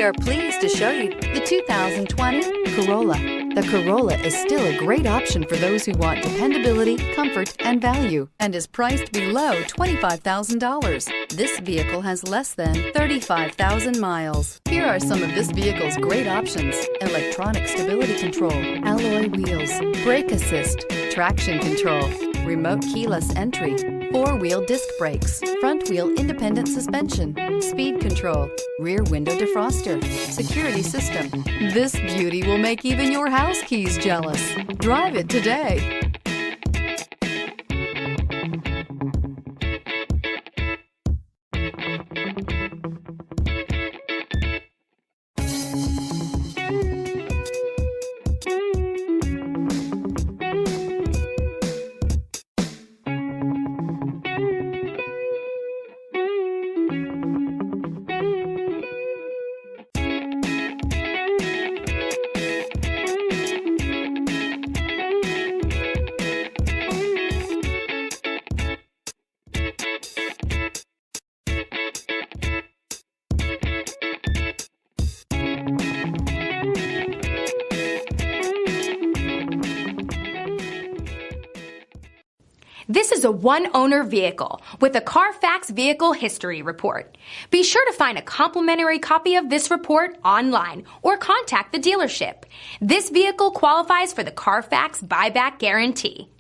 are pleased to show you the 2020 Corolla. The Corolla is still a great option for those who want dependability, comfort, and value, and is priced below $25,000. This vehicle has less than 35,000 miles. Here are some of this vehicle's great options: electronic stability control, alloy wheels, brake assist, traction control, remote keyless entry, four-wheel disc brakes, front-wheel independent suspension, speed control, rear window defroster, security system. This beauty will make even your house keys jealous. Drive it today. This is a one-owner vehicle with a Carfax Vehicle History Report. Be sure to find a complimentary copy of this report online or contact the dealership. This vehicle qualifies for the Carfax Buyback Guarantee.